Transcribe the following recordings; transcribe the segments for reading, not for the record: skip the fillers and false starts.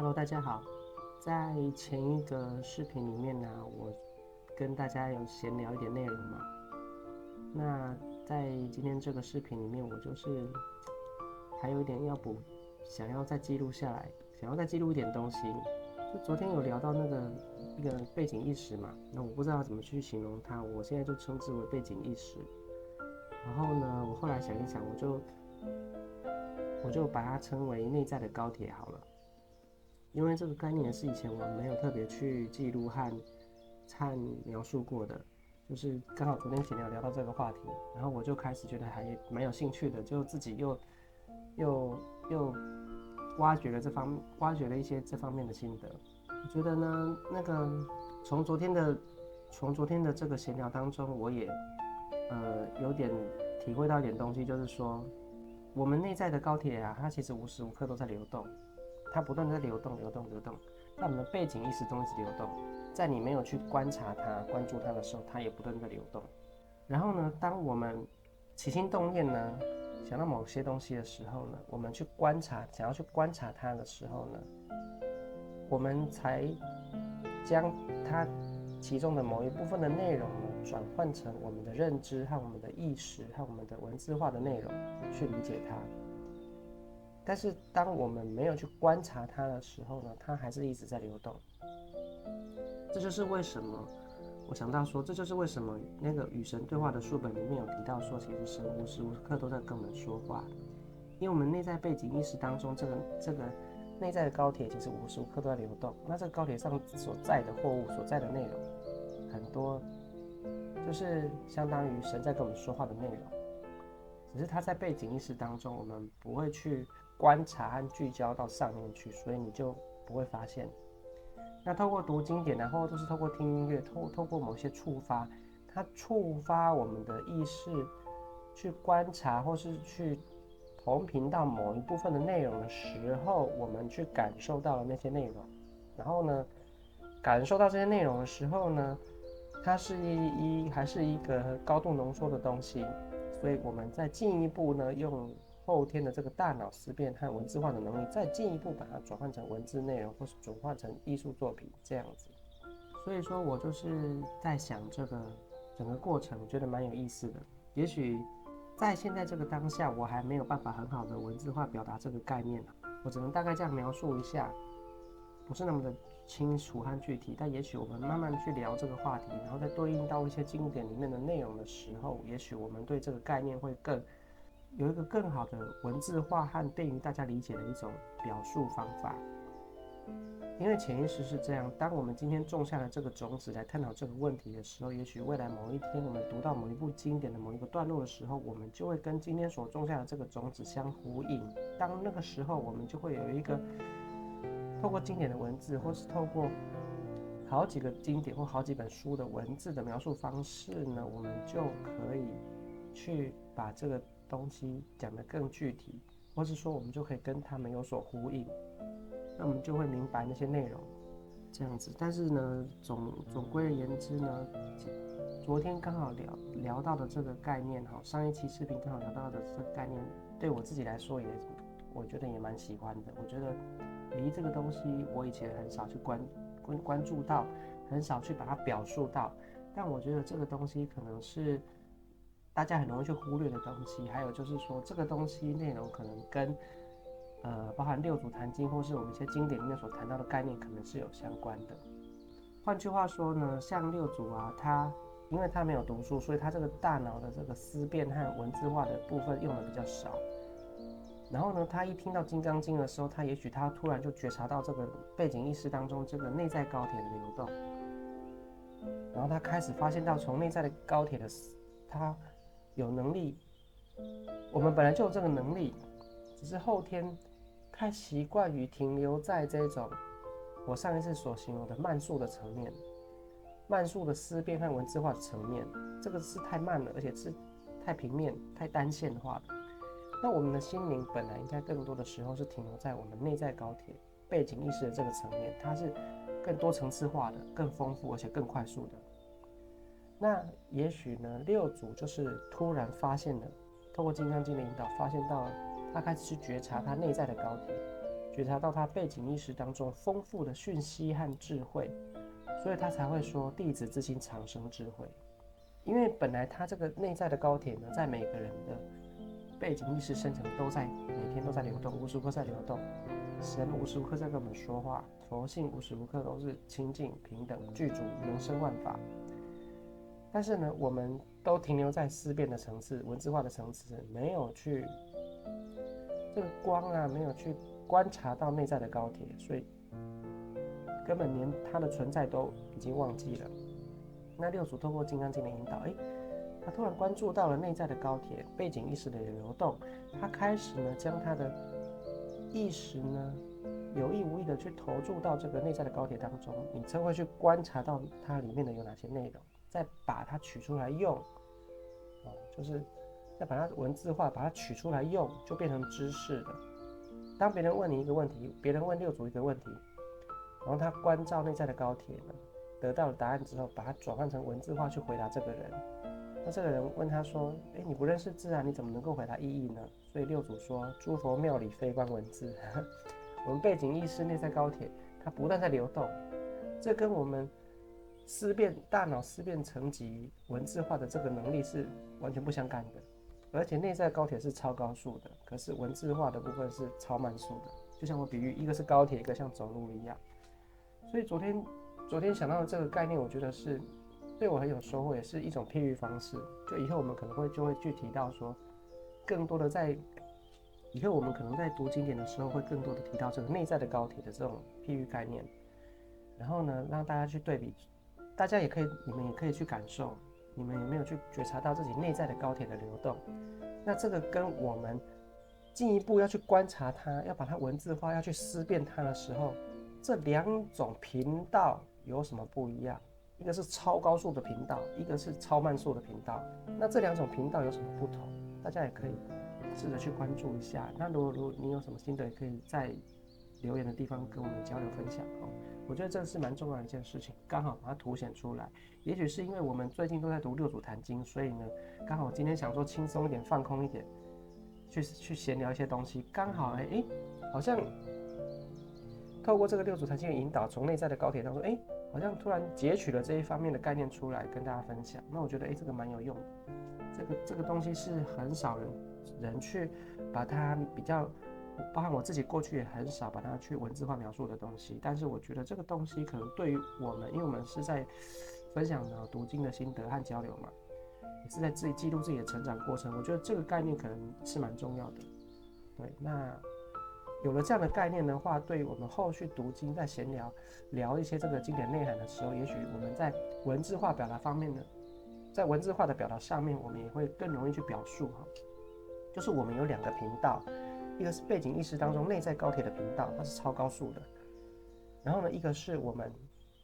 Hello，大家好。在前一个视频里面呢，我跟大家有闲聊一点内容嘛。那在今天这个视频里面，我就是还有一点要补，想要再记录下来，想要再记录一点东西。就昨天有聊到一个背景意识嘛，那我不知道怎么去形容它，我现在就称之为背景意识。然后呢，我后来想一想，我就把它称为内在的高铁好了。因为这个概念是以前我没有特别去记录和描述过的，就是刚好昨天闲聊到这个话题，然后我就开始觉得还蛮有兴趣的，就自己又挖掘了一些这方面的心得。我觉得呢，从昨天的这个闲聊当中，我也有点体会到一点东西，就是说我们内在的高铁啊，它其实无时无刻都在流动。它不断的在流动，在我们的背景意识中一直流动，在你没有去观察它、关注它的时候，它也不断的流动。然后呢，当我们起心动念呢，想到某些东西的时候呢，我们去观察，想要去观察它的时候呢，我们才将它其中的某一部分的内容呢，转换成我们的认知和我们的意识和我们的文字化的内容去理解它。但是当我们没有去观察它的时候呢，它还是一直在流动。这就是为什么我想到说，这就是为什么那个与神对话的书本里面有提到说，其实神无时无刻都在跟我们说话，因为我们内在背景意识当中，这个内在的高铁其实无时无刻都在流动。那这个高铁上所载的货物、所载的内容，很多就是相当于神在跟我们说话的内容。只是它在背景意识当中，我们不会去观察和聚焦到上面去，所以你就不会发现。那透过读经典，然后都是透过听音乐，透过某些触发，它触发我们的意识去观察，或是去同频到某一部分的内容的时候，我们去感受到了那些内容。然后呢，感受到这些内容的时候呢，它还是一个高度浓缩的东西。所以我们再进一步呢，用后天的这个大脑思辨和文字化的能力，再进一步把它转换成文字内容，或是转换成艺术作品这样子。所以说我就是在想这个整个过程，我觉得蛮有意思的。也许在现在这个当下，我还没有办法很好的文字化表达这个概念，我只能大概这样描述一下，不是那么的清楚和具体，但也许我们慢慢去聊这个话题，然后再对应到一些经典里面的内容的时候，也许我们对这个概念会有一个更好的文字化和便于大家理解的一种表述方法。因为潜意识是这样，当我们今天种下了这个种子来探讨这个问题的时候，也许未来某一天我们读到某一部经典的某一个段落的时候，我们就会跟今天所种下的这个种子相呼应。当那个时候，我们就会有一个透过经典的文字，或是透过好几个经典或好几本书的文字的描述方式呢，我们就可以去把这个东西讲得更具体，或是说我们就可以跟他们有所呼应，那我们就会明白那些内容，这样子。但是呢，总归而言之呢，昨天刚好聊到的这个概念，上一期视频刚好聊到的这个概念，对我自己来说我觉得也蛮喜欢的。我觉得离这个东西，我以前很少去关注到，很少去把它表述到，但我觉得这个东西可能是大家很容易去忽略的东西。还有就是说，这个东西内容可能跟包含六祖坛经或是我们一些经典里面所谈到的概念，可能是有相关的。换句话说呢，像六祖啊，因为他没有读书，所以他这个大脑的这个思辨和文字化的部分用的比较少。然后呢，他一听到《金刚经》的时候，也许他突然就觉察到这个背景意识当中这个内在高铁的流动，然后他开始发现到从内在的高铁的他有能力，我们本来就有这个能力，只是后天太习惯于停留在这种我上一次所形容的慢速的层面，慢速的思辨和文字化的层面，这个是太慢了，而且是太平面、太单线化的。那我们的心灵本来应该更多的时候是停留在我们内在高铁背景意识的这个层面，它是更多层次化的、更丰富而且更快速的。那也许呢，六祖就是突然透过《金刚经》的引导，发现到他开始去觉察他内在的高铁，觉察到他背景意识当中丰富的讯息和智慧，所以他才会说弟子之心常生智慧。因为本来他这个内在的高铁呢，在每个人的背景意识生成都在每天都在流动，无时无刻在流动。神无时无刻在跟我们说话，佛性无时无刻都是清净平等具足能生万法。但是呢，我们都停留在思辨的层次、文字化的层次，没有去这个光啊，没有去观察到内在的高铁，所以根本连它的存在都已经忘记了。那六祖透过《金刚经》的引导，他突然关注到了内在的高铁背景意识的流动，他开始呢将他的意识呢有意无意的去投注到这个内在的高铁当中，你才会去观察到它里面的有哪些内容，再把它取出来用，就是再把它文字化，把它取出来用，就变成知识了。当别人问你一个问题，别人问六祖一个问题，然后他关照内在的高铁呢，得到了答案之后，把它转换成文字化去回答这个人。那这个人问他说：“你不认识字啊，你怎么能够回答意义呢？”所以六祖说：“诸佛庙里非关文字。”我们背景意识内在高铁，它不断在流动，这跟我们大脑思辨层级文字化的这个能力是完全不相干的。而且内在高铁是超高速的，可是文字化的部分是超慢速的。就像我比喻，一个是高铁，一个像走路一样。所以昨天想到的这个概念，我觉得是对我很有收获，也是一种譬喻方式。就以后我们可能就会去提到说，更多的以后我们可能在读经典的时候，会更多的提到这个内在的高铁的这种譬喻概念。然后呢，让大家去对比，你们也可以去感受，你们有没有去觉察到自己内在的高铁的流动？那这个跟我们进一步要去观察它，要把它文字化，要去思辨它的时候，这两种频道有什么不一样？一个是超高速的频道，一个是超慢速的频道。那这两种频道有什么不同？大家也可以试着去关注一下。那如果你有什么心得，也可以在留言的地方跟我们交流分享哦。我觉得这是蛮重要的一件事情，刚好把它凸显出来。也许是因为我们最近都在读六祖坛经，所以呢，刚好今天想说轻松一点、放空一点，去闲聊一些东西，刚好好像透过这个六祖坛经的引导，从内在的高铁当中，好像突然截取了这一方面的概念出来跟大家分享。那我觉得这个蛮有用的。这个东西是很少人去把它比较，包含我自己过去也很少把它去文字化描述的东西。但是我觉得这个东西可能对于我们，因为我们是在分享读经的心得和交流嘛，也是在自己记录自己的成长过程。我觉得这个概念可能是蛮重要的。对，那有了这样的概念的话，对于我们后续读经在闲聊一些这个经典内涵的时候，也许我们在文字化表达方面呢，在文字化的表达上面，我们也会更容易去表述哈。就是我们有两个频道，一个是背景意识当中内在高铁的频道，它是超高速的。然后呢，一个是我们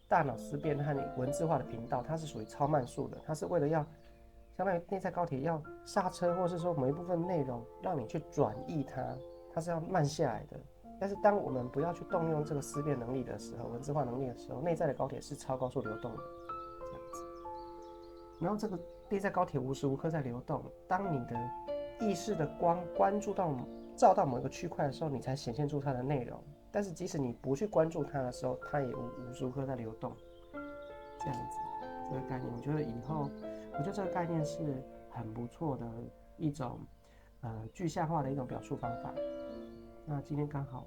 大脑思辨和文字化的频道，它是属于超慢速的，它是为了要相当于内在高铁要刹车，或是说某一部分内容让你去转译它是要慢下来的。但是当我们不要去动用这个思辨能力的时候，文字化能力的时候，内在的高铁是超高速流动的，这样子。然后这个内在高铁无时无刻在流动，当你的意识的光关注到照到某一个区块的时候，你才显现出它的内容。但是即使你不去关注它的时候，它也无时无刻在流动，这样子。这个概念，我觉得以后，我觉得这个概念是很不错的一种具象化的一种表述方法。那今天刚好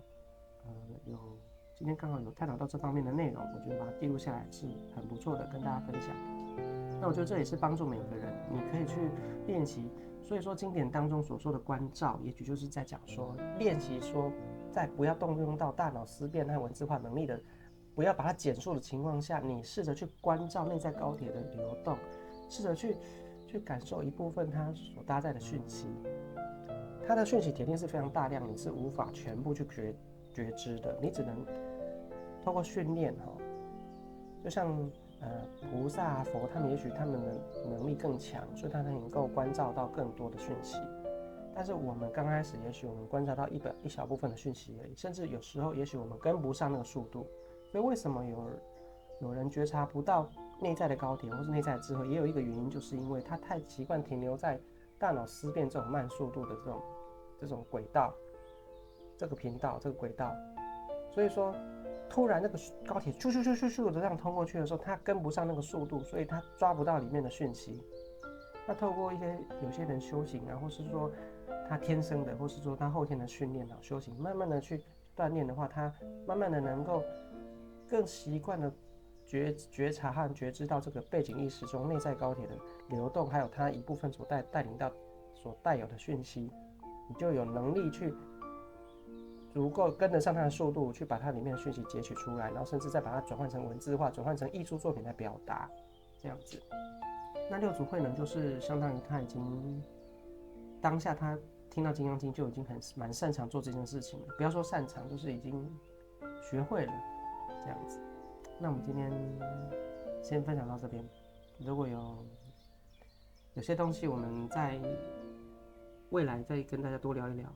有探讨到这方面的内容，我觉得把它记录下来是很不错的，跟大家分享。那我觉得这也是帮助每个人，你可以去练习。所以说经典当中所说的关照，也许就是在讲说练习说，在不要动用到大脑思辨和文字化能力的，不要把它减速的情况下，你试着去关照内在高铁的流动，试着去感受一部分它所搭载的讯息。它的讯息铁定是非常大量，你是无法全部去觉知的，你只能透过训练就像菩萨佛，他们也许他们的能力更强，所以他能够关照到更多的讯息。但是我们刚开始，也许我们观察到一小部分的讯息而已，甚至有时候，也许我们跟不上那个速度。所以为什么有人觉察不到内在的高铁或是内在的智慧，也有一个原因，就是因为他太习惯停留在大脑思辨这种慢速度的这种轨道，这个频道，这个轨道，所以说，突然那个高铁咻咻咻咻咻的这样通过去的时候，它跟不上那个速度，所以它抓不到里面的讯息。那透过有些人修行啊，或是说他天生的，或是说他后天的训练啊，修行，慢慢的去锻炼的话，他慢慢的能够更习惯的觉察和觉知到这个背景意识中内在高铁的流动，还有它一部分所带领到所带有的讯息，你就有能力去足够跟得上它的速度，去把它里面的讯息截取出来，然后甚至再把它转换成文字化，转换成艺术作品来表达，这样子。那六祖慧能就是相当于他已经当下他听到《金刚经》就已经蛮擅长做这件事情了，不要说擅长，就是已经学会了这样子。那我们今天先分享到这边，如果有些东西我们在未来再跟大家多聊一聊。